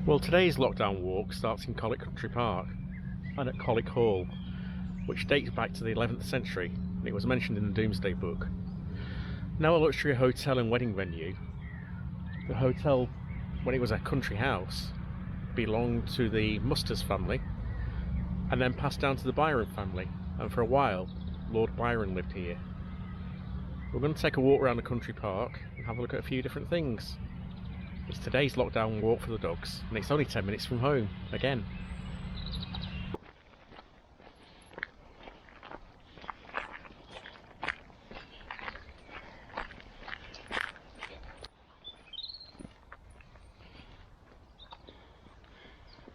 Well, today's lockdown walk starts in Colic Country Park and at Colic Hall, which dates back to the 11th century, and it was mentioned in the Domesday Book. Now a luxury hotel and wedding venue, the hotel, when it was a country house, belonged to the Musters family and then passed down to the Byron family, and for a while Lord Byron lived here. We're going to take a walk around the country park and have a look at a few different things. It's today's lockdown walk for the dogs, and it's only 10 minutes from home, again.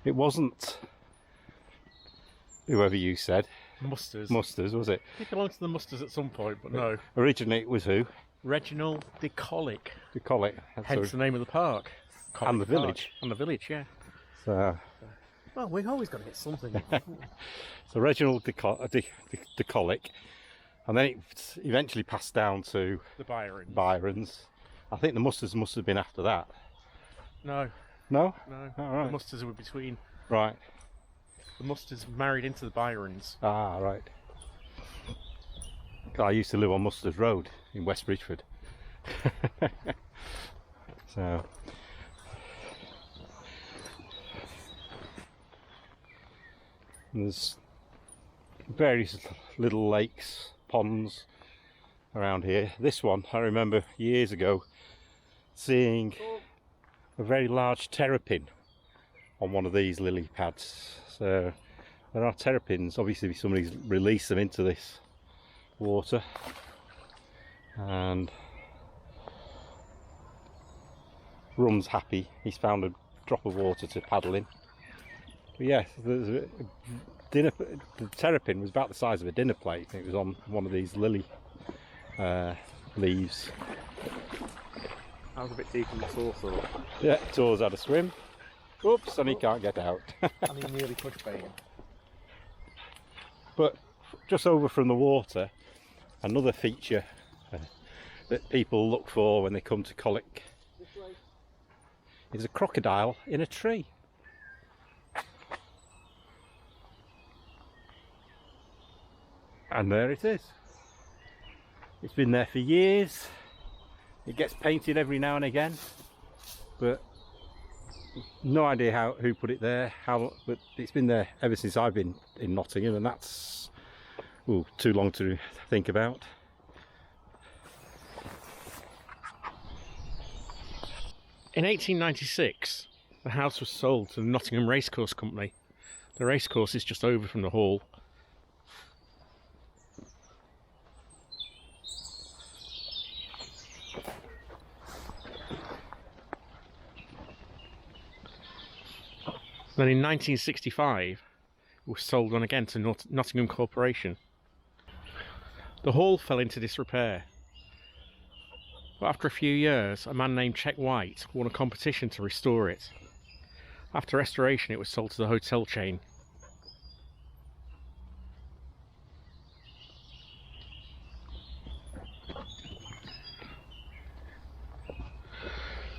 It wasn't whoever you said. Musters. Musters, was it? It belonged to the Musters at some point, but no. Originally it was who? Reginald de Colic. De Colic. Hence the name of the park. Colic and the village. Park. And the village, yeah. So, well, we've always got to get something. so Reginald de Colic, and then it eventually passed down to the Byrons. I think the Musters must have been after that. No. No? No. Oh, right. The Musters were between. Right. The Musters married into the Byrons. Ah, right. I used to live on Musters Road in West Bridgford. So there's various little lakes, ponds around here. This one I remember years ago seeing a very large terrapin on one of these lily pads. So there are terrapins, obviously somebody's released them into this water, and Rum's happy he's found a drop of water to paddle in. But yes, the terrapin was about the size of a dinner plate. It was on one of these lily leaves. That was a bit deep in the saucer. Yeah, Tor's had a swim. Oops, and he can't get out. And he nearly pushed bait. But just over from the water, another feature that people look for when they come to Colic is a crocodile in a tree. And there it is. It's been there for years. It gets painted every now and again, but no idea who put it there, but it's been there ever since I've been in Nottingham, and that's too long to think about. In 1896, the house was sold to the Nottingham Racecourse Company. The racecourse is just over from the hall. Then in 1965, it was sold on again to Nottingham Corporation. The hall fell into disrepair, but after a few years, a man named Chet White won a competition to restore it. After restoration, it was sold to the hotel chain.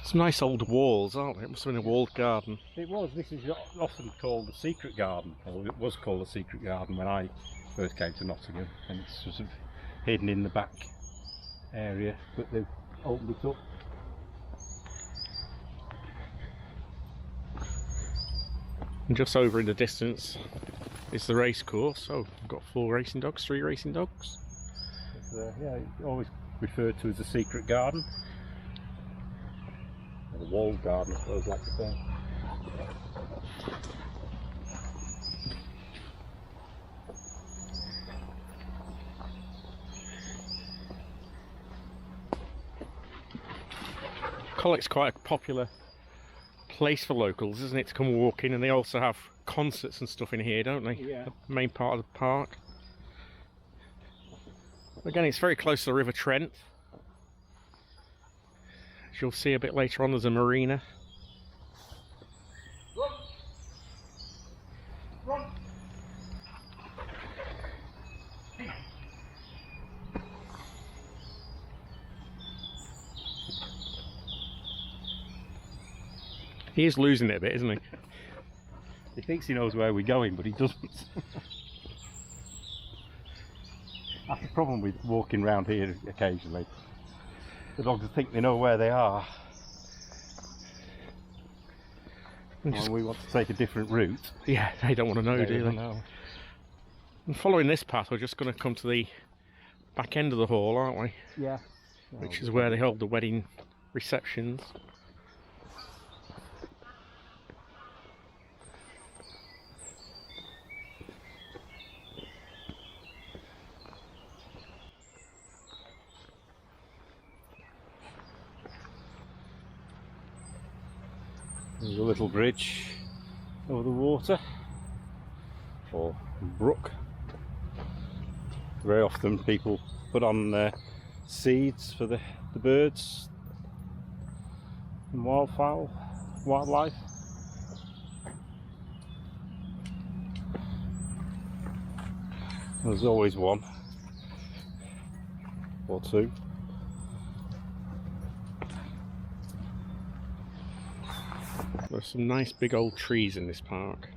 Some nice old walls, aren't they? It must have been a walled garden. It was. This is often called the secret garden, or it was called the secret garden when I first came to Nottingham, and it's sort of hidden in the back area, but they've opened it up. And just over in the distance is the race course. Oh, we've got 3 racing dogs. It's, yeah, it's always referred to as the secret garden. Or the walled garden, I suppose, like to say. Colic's quite a popular place for locals, isn't it, to come walk in, and they also have concerts and stuff in here, don't they? Yeah. The main part of the park. Again, it's very close to the River Trent. As you'll see a bit later on, there's a marina. Run. He is losing it a bit, isn't he? He thinks he knows where we're going, but he doesn't. That's the problem with walking around here occasionally. The dogs think they know where they are. And we want to take a different route. Yeah, they don't want to know, They do don't they? know. And following this path, we're just going to come to the back end of the hall, aren't we? Yeah. Which is where they hold the wedding receptions. There's a little bridge over the water, or brook. Very often people put on seeds for the birds and wildlife. There's always one or two. There's some nice big old trees in this park.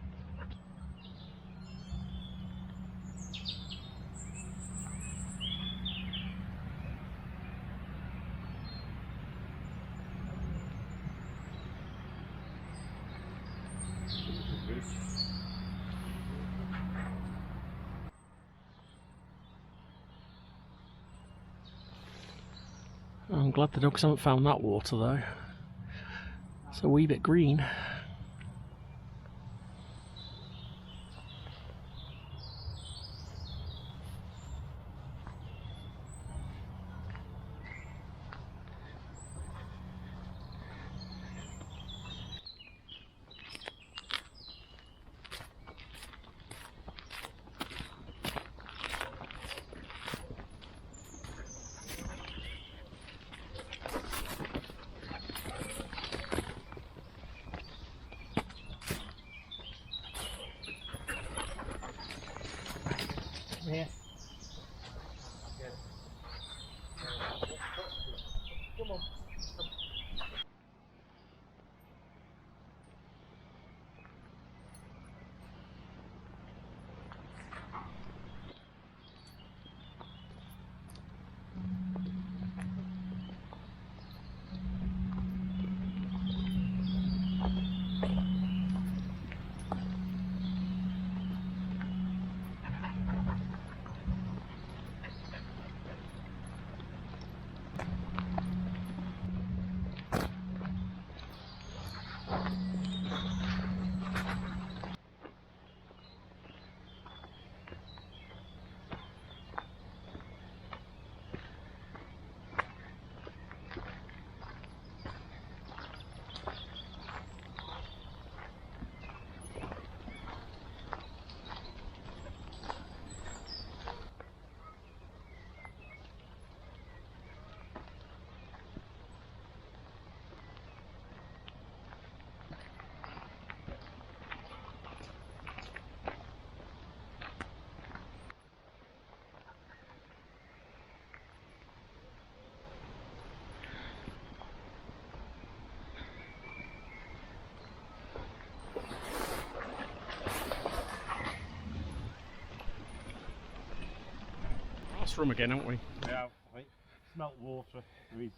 I'm glad the dogs haven't found that water though. It's a wee bit green. Yeah. Come on. From again, haven't we? Yeah, I think smelt water. He's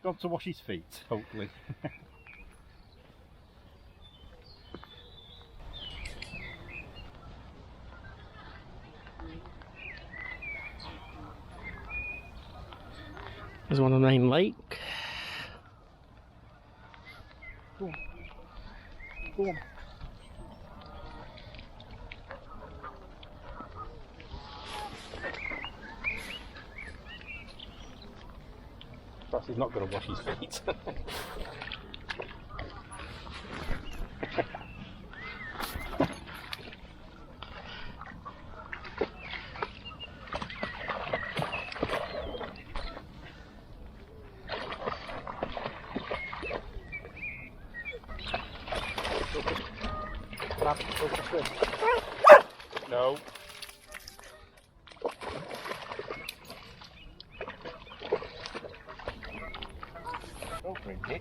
gone to wash his feet, hopefully. There's one on the main lake. Go on. Go on. Perhaps he's not going to wash his feet. No.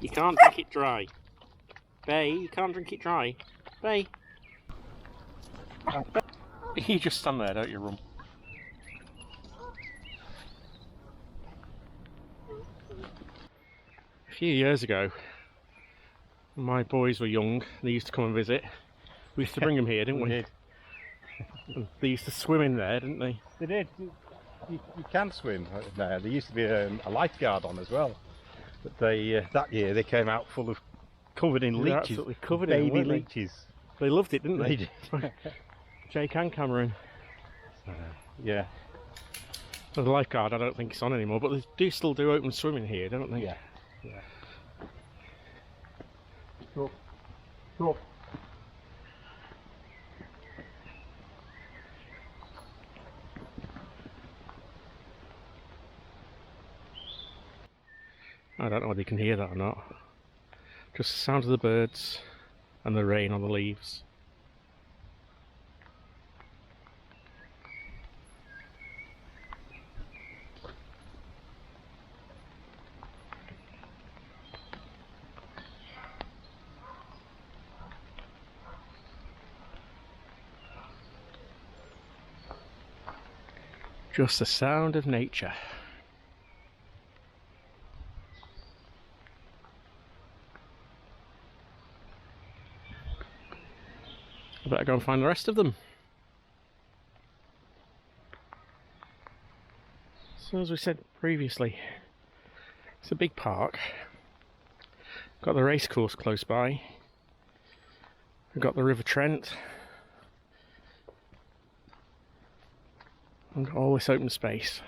You can't take it dry. Bay, you can't drink it dry. Bay. You just stand there, don't you, Rum? A few years ago, when my boys were young, they used to come and visit. We used to bring them here, didn't we? Did. And they used to swim in there, didn't they? They did. You can swim there. There used to be a lifeguard on as well. But they that year they came out full of covered in leeches. Absolutely covered baby in baby leeches. They loved it, didn't they? They did. Jake and Cameron. Yeah. Well, the lifeguard, I don't think it's on anymore, but they do still do open swimming here, don't they? Yeah. Yeah. Stop. Stop. I don't know whether you can hear that or not. Just the sound of the birds and the rain on the leaves. Just the sound of nature. I better go and find the rest of them. So as we said previously, it's a big park. Got the racecourse close by. We've got the River Trent. We've got all this open space.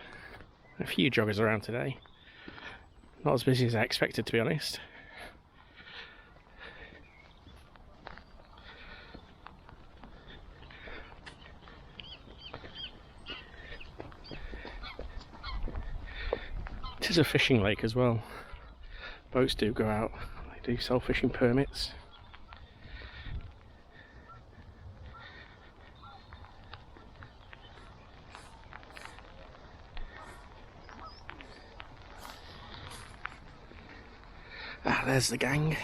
A few joggers around today. Not as busy as I expected, to be honest. It is a fishing lake as well. Boats do go out. They do sell fishing permits. Ah, there's the gang.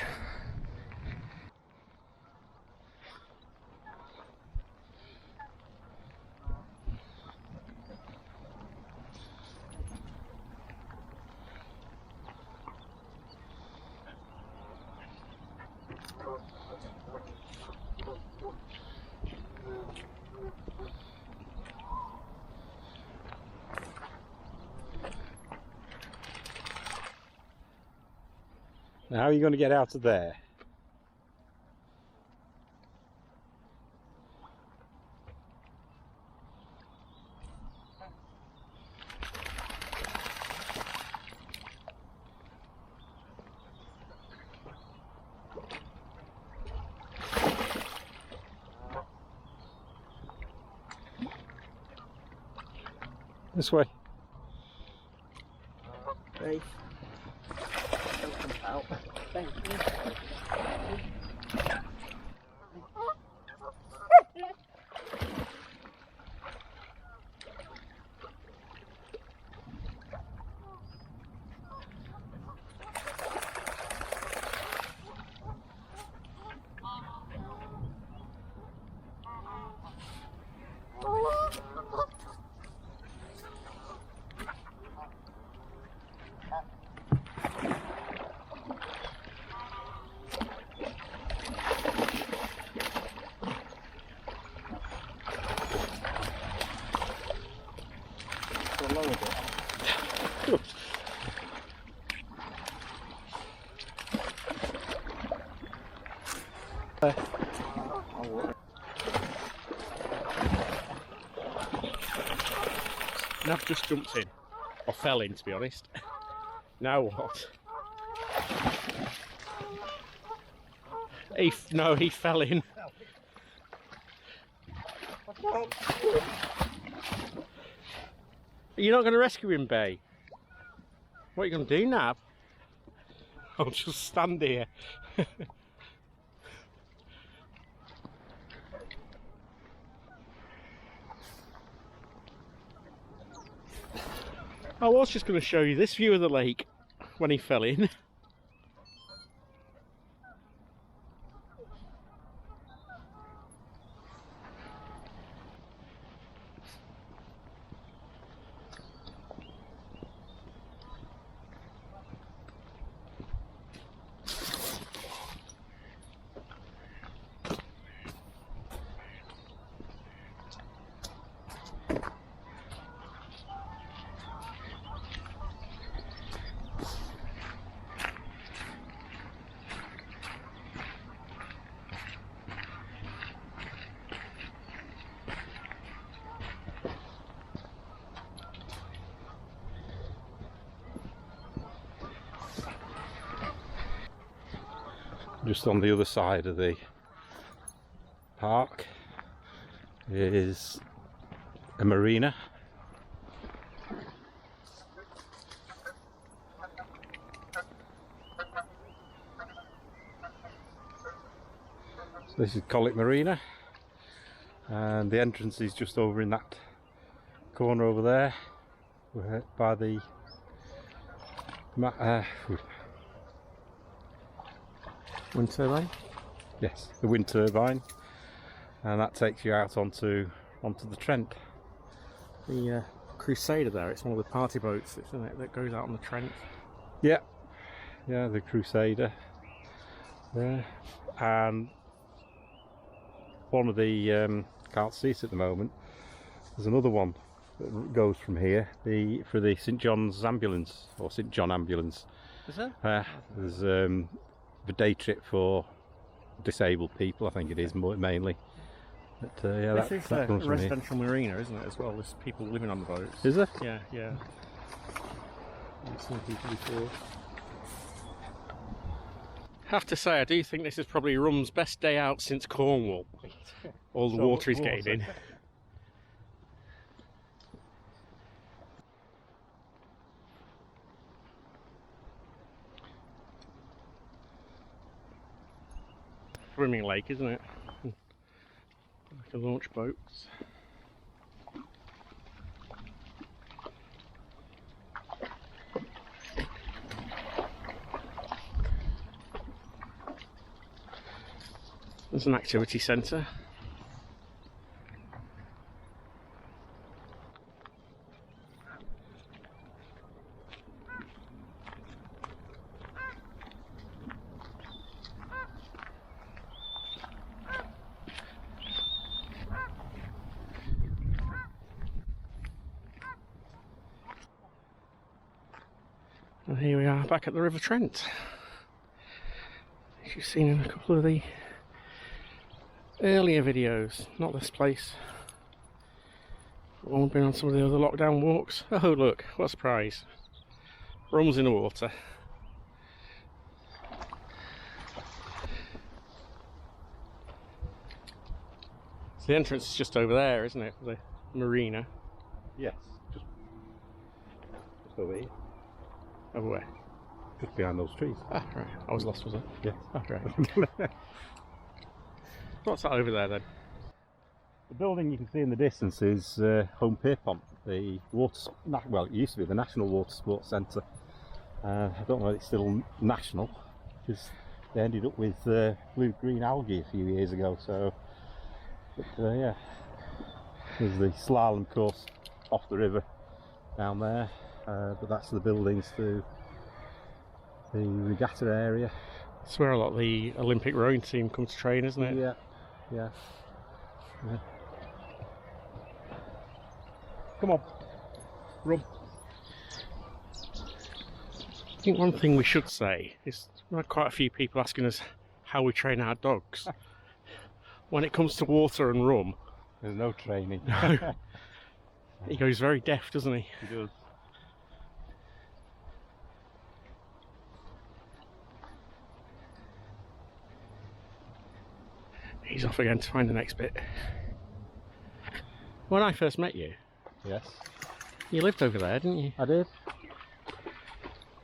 Now, how are you going to get out of there? This way. Hey. Don't come out. Thank you. Nav just jumped in, or fell in, to be honest. Now what? No, he fell in. You're not going to rescue him, Bay? What are you going to do, Nav? I'll just stand here. I was just going to show you this view of the lake when he fell in. just on the other side of the park is a marina. So this is Colic Marina, and the entrance is just over in that corner over there by the wind turbine? Yes, the wind turbine, and that takes you out onto the Trent. The Crusader there, it's one of the party boats, isn't it, that goes out on the Trent? Yeah, yeah, the Crusader there, and one of the can't see it at the moment. There's another one that goes from here, for the St John's ambulance, or St John ambulance. Is there? There's the day trip for disabled people, I think it is mainly. But, yeah, this that is a comes from here. residential marina, isn't it, as well? There's people living on the boats. Is there? Yeah, yeah. I've seen people before. I have to say, I do think this is probably Rum's best day out since Cornwall. All the water is getting in. Swimming lake, isn't it? Like a launch boats. There's an activity centre. And here we are back at the River Trent. As you've seen in a couple of the earlier videos, not this place. I've been on some of the other lockdown walks. Oh look, what a surprise. Rum's in the water. So the entrance is just over there, isn't it? The marina. Yes, just over here. Over where? Just behind those trees. Ah, right. I was lost, was I? Yes. Ah, right. What's that over there then? The building you can see in the distance is Home Pierpont, the water. Well, it used to be the National Water Sports Centre. I don't know if it's still national, because they ended up with blue-green algae a few years ago. So, but yeah, there's the slalom course off the river down there. But that's the buildings to the regatta area. It's where a lot of the Olympic rowing team come to train, isn't it? Yeah, yeah. Yeah. Come on, Rum. I think one thing we should say is we've had quite a few people asking us how we train our dogs. When it comes to water and rum, there's no training. He goes very deft, doesn't he? He does. He's off again to find the next bit. When I first met you, Yes, you lived over there, didn't you? I did.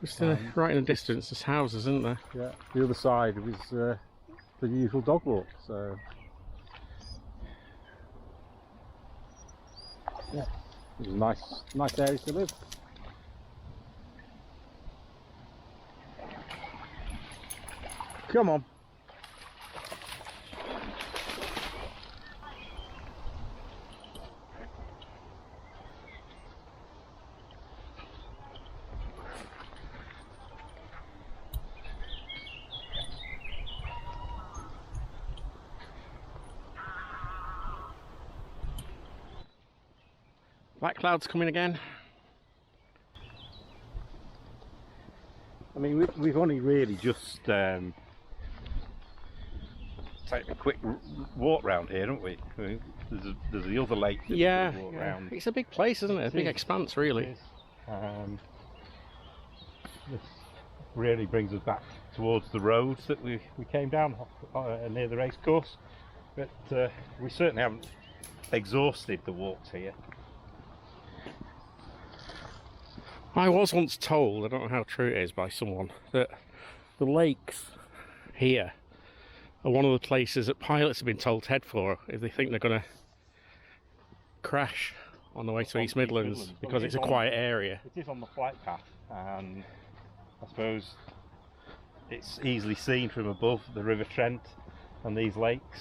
Just right in the distance, there's houses, isn't there? Yeah, the other side was the usual dog walk. So yeah, it was a nice area to live. Come on. Black clouds coming again. I mean, we've only really just taken a quick walk round here, haven't we? There's the other lake that Yeah, we walk yeah. round. It's a big place, isn't it? A big is. expanse, really. This really brings us back towards the roads that we came down near the race course, but we certainly haven't exhausted the walks here. I was once told, I don't know how true it is, by someone, that the lakes here are one of the places that pilots have been told to head for if they think they're going to crash on the way to East Midlands, because it's a quiet area. It is on the flight path, and I suppose it's easily seen from above the River Trent and these lakes.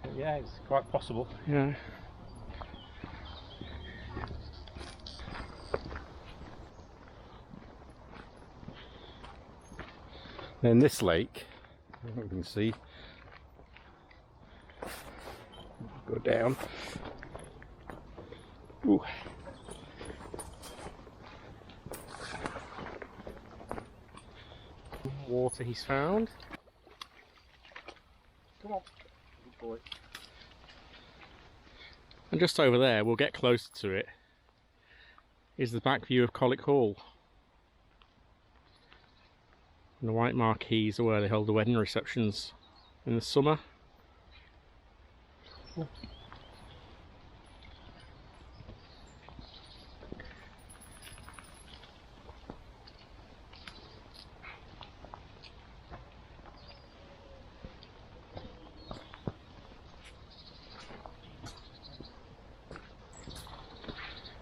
But yeah, it's quite possible. Yeah. In this lake, you can see, go down. Ooh. Water he's found. Come on, good boy. And just over there, we'll get closer to it, is the back view of Colic Hall. And the white marquees are where they hold the wedding receptions in the summer. Cool.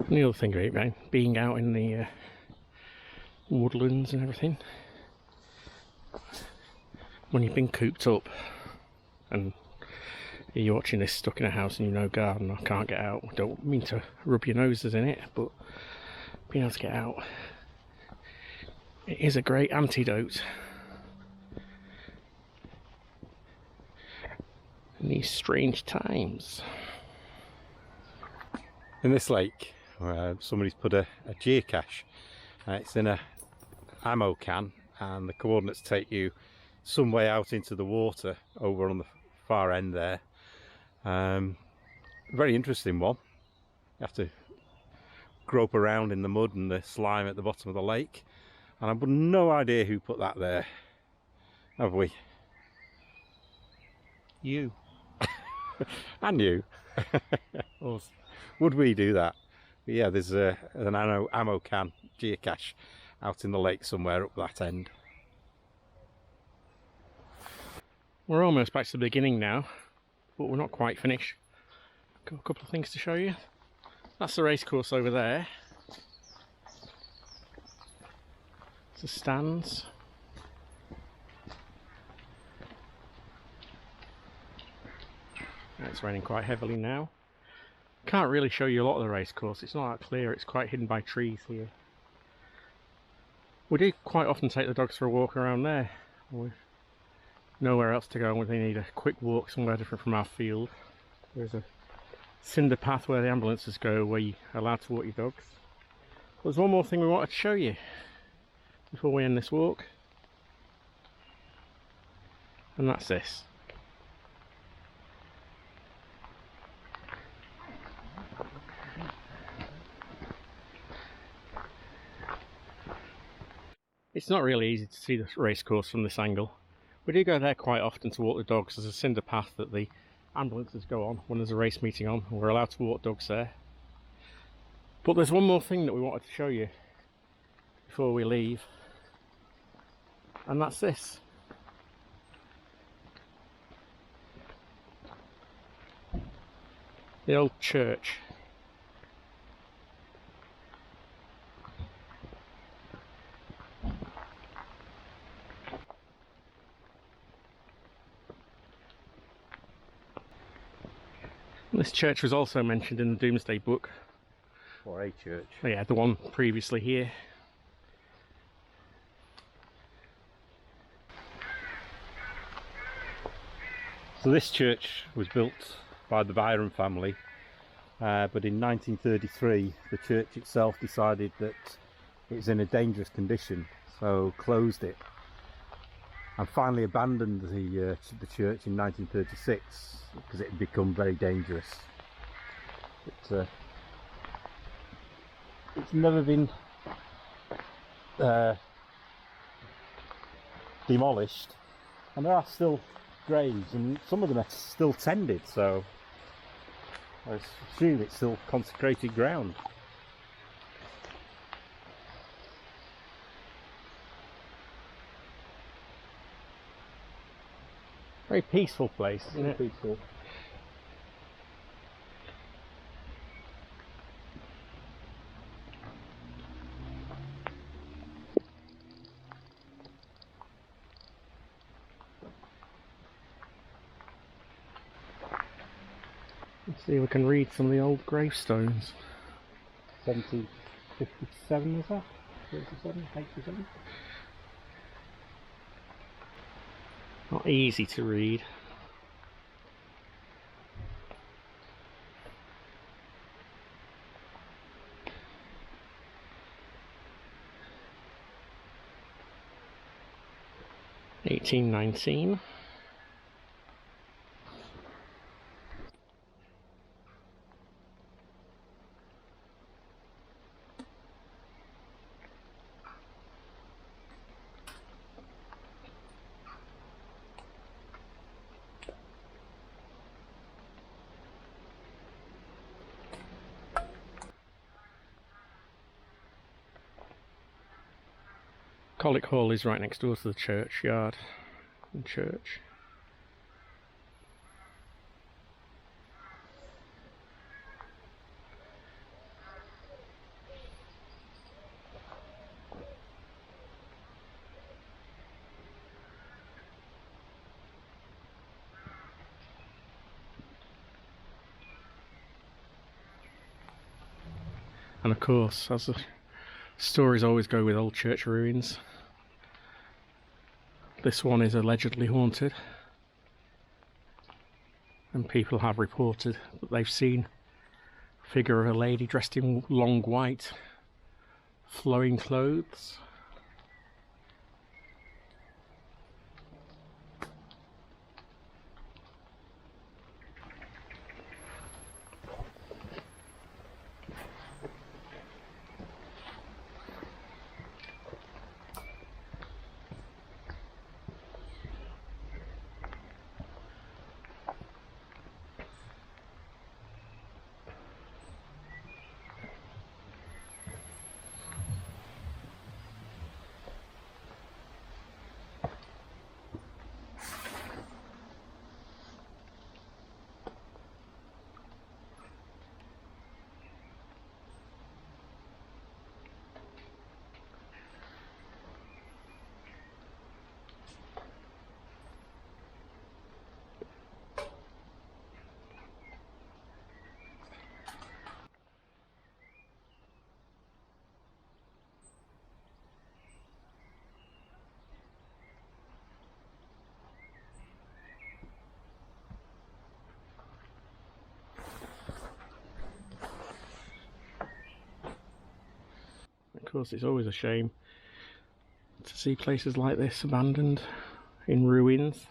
And the other thing about being out in the woodlands and everything, when you've been cooped up and you're watching this stuck in a house and you know, garden, I can't get out. I don't mean to rub your noses in it, but being able to get out, it is a great antidote in these strange times. In this lake, somebody's put a geocache. It's in a ammo can, and the coordinates take you some way out into the water over on the far end there. Very interesting one. You have to grope around in the mud and the slime at the bottom of the lake, and I've no idea who put that there. Have we? You. And you. Or would we do that? But yeah, there's an ammo can geocache out in the lake somewhere up that end. We're almost back to the beginning now, but we're not quite finished. Got a couple of things to show you. That's the race course over there. It's the stands. It's raining quite heavily now. Can't really show you a lot of the race course, it's not that clear, it's quite hidden by trees here. We do quite often take the dogs for a walk around there. We've nowhere else to go when they need a quick walk somewhere different from our field. There's a cinder path where the ambulances go, where you're allowed to walk your dogs. There's one more thing we wanted to show you before we end this walk, and that's this. It's not really easy to see the race course from this angle. We do go there quite often to walk the dogs. There's a cinder path that the ambulances go on when there's a race meeting on, and we're allowed to walk dogs there. But there's one more thing that we wanted to show you before we leave, and that's this. The old church. This church was also mentioned in the Doomsday Book. Or a church. Oh yeah, the one previously here. So this church was built by the Byron family, but in 1933 the church itself decided that it's in a dangerous condition, so closed it, and finally abandoned the church in 1936 because it had become very dangerous. It's never been demolished, and there are still graves, and some of them are still tended, so I assume it's still consecrated ground. Very peaceful place, isn't it? Peaceful. Let's see if we can read some of the old gravestones. 1757 was that? 57? 87? Not easy to read. (1819). Colic Hall is right next door to the churchyard and church. And of course, as the stories always go with old church ruins, this one is allegedly haunted, and people have reported that they've seen a figure of a lady dressed in long white flowing clothes. Of course, it's always a shame to see places like this abandoned in ruins.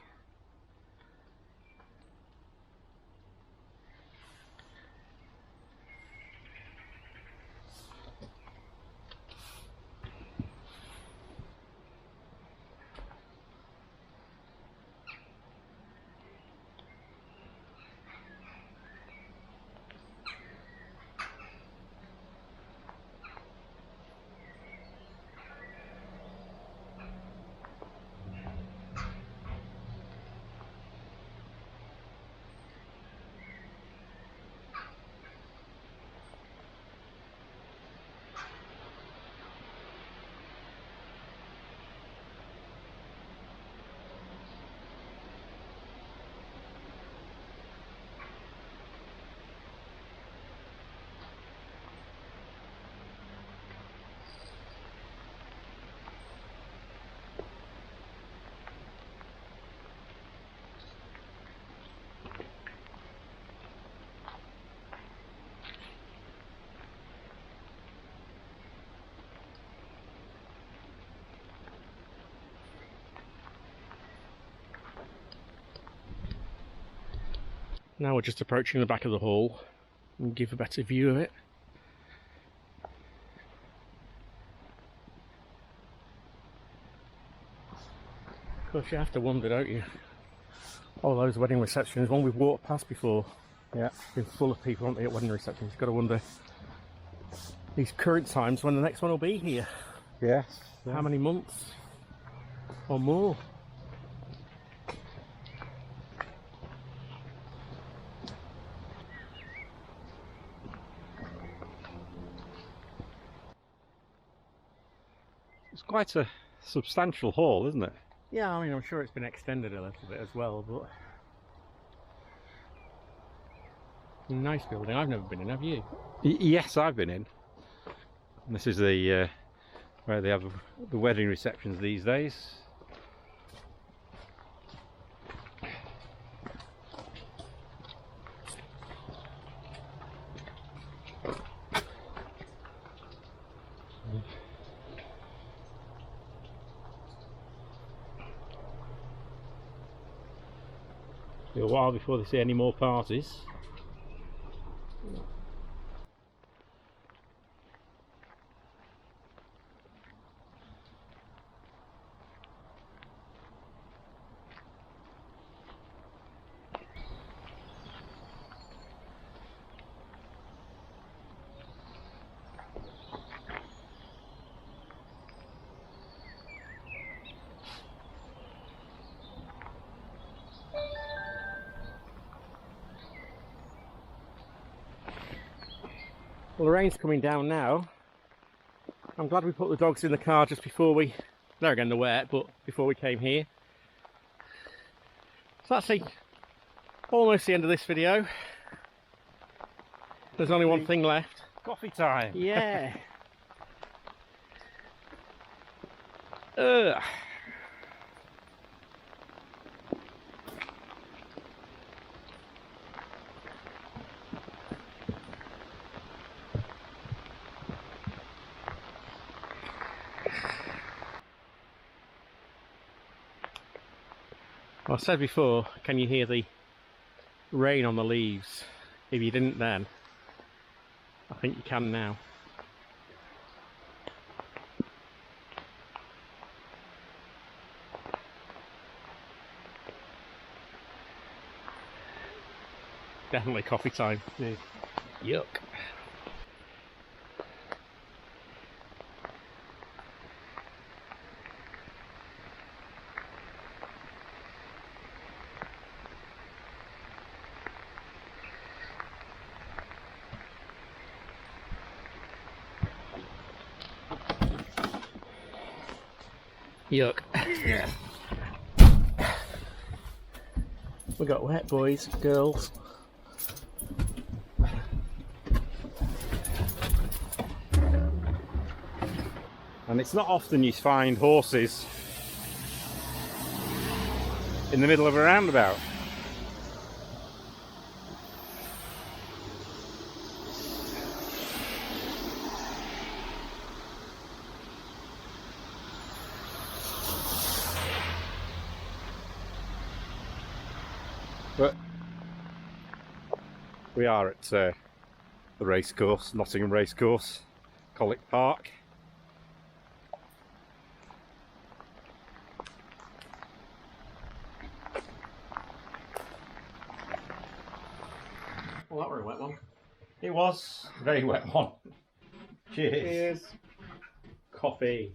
Now we're just approaching the back of the hall and give a better view of it. Of course, you have to wonder, don't you? All those wedding receptions, one we've walked past before. Yeah. Been full of people, aren't they, at wedding receptions? You've got to wonder these current times when the next one will be here. Yes. How many months or more? It's quite a substantial hall, isn't it? Yeah, I mean, I'm sure it's been extended a little bit as well, but nice building. I've never been in, have you? Yes, I've been in. And this is the where they have the wedding receptions these days. Be a while before they see any more parties. Well, the rain's coming down now. I'm glad we put the dogs in the car just before we... There again, they're wet, but before we came here. So that's almost the end of this video. There's only one thing left. Coffee time! Yeah! Ugh. Well, I said before, can you hear the rain on the leaves? If you didn't then, I think you can now. Definitely coffee time. Yeah. Yuck. Yuck. Yeah. We got wet, boys, girls. And it's not often you find horses in the middle of a roundabout. But we are at the racecourse, Nottingham racecourse, Colic Park. Well, that were a wet one. It was a very wet one. Cheers. Cheers. Coffee.